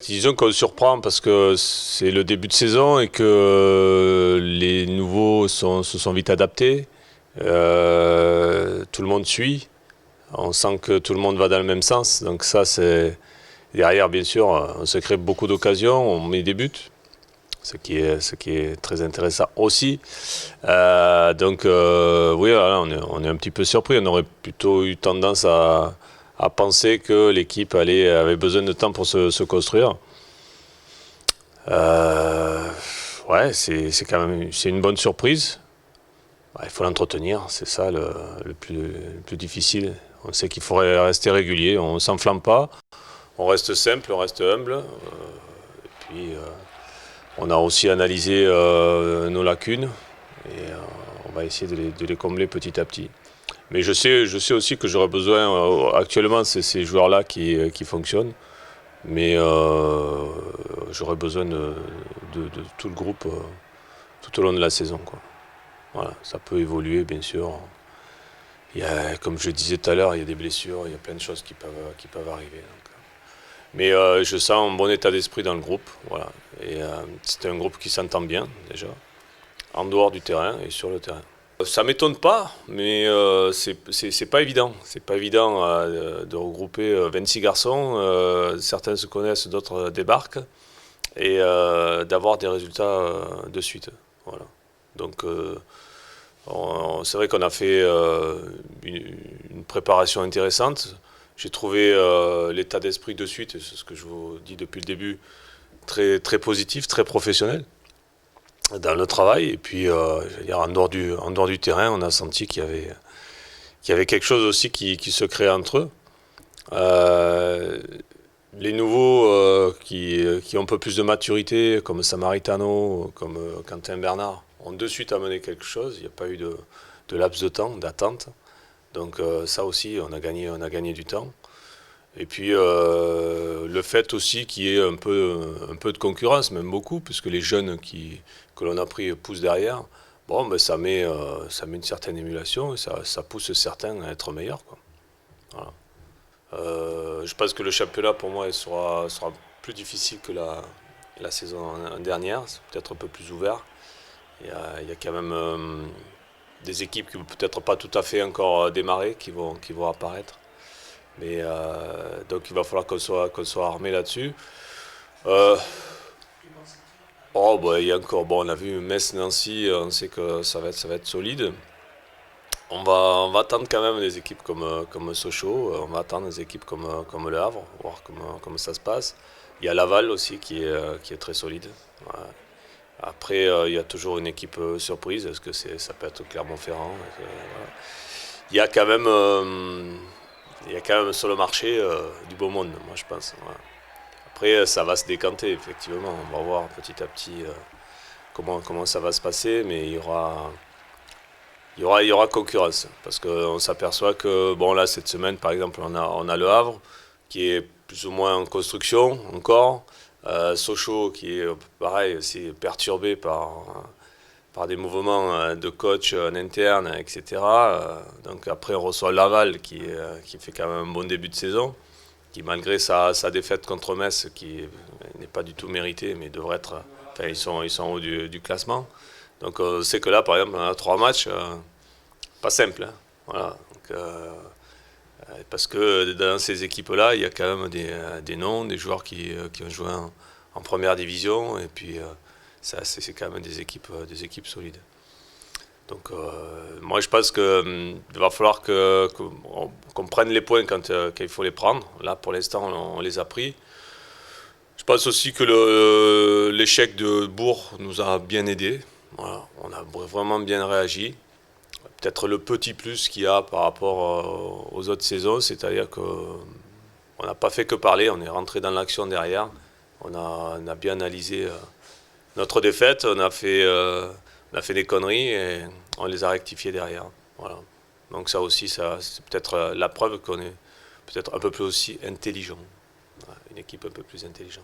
Disons qu'on surprend parce que c'est le début de saison et que les nouveaux se sont vite adaptés. Tout le monde suit. On sent que tout le monde va dans le même sens. Donc ça, c'est derrière, bien sûr, on se crée beaucoup d'occasions, on met des buts, ce qui est très intéressant aussi. Oui, voilà, on est un petit peu surpris. On aurait plutôt eu tendance à penser que l'équipe avait besoin de temps pour se construire. Euh, ouais, c'est une bonne surprise. Ouais, il faut l'entretenir, c'est ça le plus difficile. On sait qu'il faudrait rester régulier, on ne s'enflamme pas, on reste simple, on reste humble. Puis on a aussi analysé nos lacunes et on va essayer de les combler petit à petit. Mais je sais aussi que j'aurais besoin, actuellement c'est ces joueurs-là qui fonctionnent, mais j'aurais besoin de tout le groupe tout au long de la saison, quoi. Voilà, ça peut évoluer, bien sûr. Comme je disais tout à l'heure, il y a des blessures, il y a plein de choses qui peuvent arriver. Donc. Mais je sens un bon état d'esprit dans le groupe. Voilà. Et c'est un groupe qui s'entend bien, déjà, en dehors du terrain et sur le terrain. Ça m'étonne pas, mais c'est pas évident. C'est pas évident de regrouper 26 garçons. Certains se connaissent, d'autres débarquent. Et d'avoir des résultats de suite. Voilà. Donc c'est vrai qu'on a fait une préparation intéressante. J'ai trouvé l'état d'esprit de suite, c'est ce que je vous dis depuis le début, très, très positif, très professionnel dans le travail. Et puis, je veux dire, en dehors du terrain, on a senti qu'il y avait quelque chose aussi qui se créait entre eux. Euh, les nouveaux qui ont un peu plus de maturité, comme Samaritano, comme Quentin Bernard, ont de suite amené quelque chose. Il n'y a pas eu de laps de temps, d'attente. Donc ça aussi, on a gagné du temps. Et puis le fait aussi qu'il y ait un peu de concurrence, même beaucoup, puisque les jeunes que l'on a pris poussent derrière, bon, ben, ça met une certaine émulation et ça pousse certains à être meilleurs, quoi. Voilà. Je pense que le championnat, pour moi, sera plus difficile que la saison dernière. C'est peut-être un peu plus ouvert. Il y a quand même des équipes qui ne vont peut-être pas tout à fait encore démarrer, qui vont apparaître. Mais donc il va falloir qu'on soit armé là-dessus. Euh, bah, il y a encore, bon, on a vu Metz-Nancy, on sait que ça va être solide. On va attendre quand même des équipes comme Sochaux, on va attendre des équipes comme Le Havre, voir comment ça se passe. Il y a Laval aussi qui est très solide. Ouais. Après, il y a toujours une équipe surprise, est-ce que ça peut être Clermont-Ferrand. Voilà. Il y a quand même, il y a quand même sur le marché du beau monde, moi je pense. Voilà. Après, ça va se décanter, effectivement. On va voir petit à petit comment ça va se passer, mais il y aura concurrence. Parce qu'on s'aperçoit que, bon, là, cette semaine, par exemple, on a Le Havre, qui est plus ou moins en construction encore. Sochaux, qui est, pareil, aussi perturbé par des mouvements de coach en interne, etc. Donc après, on reçoit Laval, qui fait quand même un bon début de saison, qui, malgré sa défaite contre Metz, qui n'est pas du tout méritée, mais devrait être... Enfin, ils sont en haut du classement. Donc on sait que là, par exemple, on a 3 matchs, pas simples, hein. Voilà. Donc, parce que dans ces équipes-là, il y a quand même des noms, des joueurs qui ont joué en première division, et puis ça, c'est quand même des équipes solides. Donc moi, je pense qu'il va falloir qu'on prenne les points quand il faut les prendre. Là, pour l'instant, on les a pris. Je pense aussi que l'échec de Bourg nous a bien aidés. Voilà, on a vraiment bien réagi. Peut-être le petit plus qu'il y a par rapport aux autres saisons, c'est-à-dire qu'on n'a pas fait que parler, on est rentré dans l'action derrière. On a bien analysé notre défaite, on a fait des conneries et on les a rectifiées derrière. Voilà. Donc ça aussi, c'est peut-être la preuve qu'on est peut-être un peu plus aussi intelligent. Voilà, une équipe un peu plus intelligente.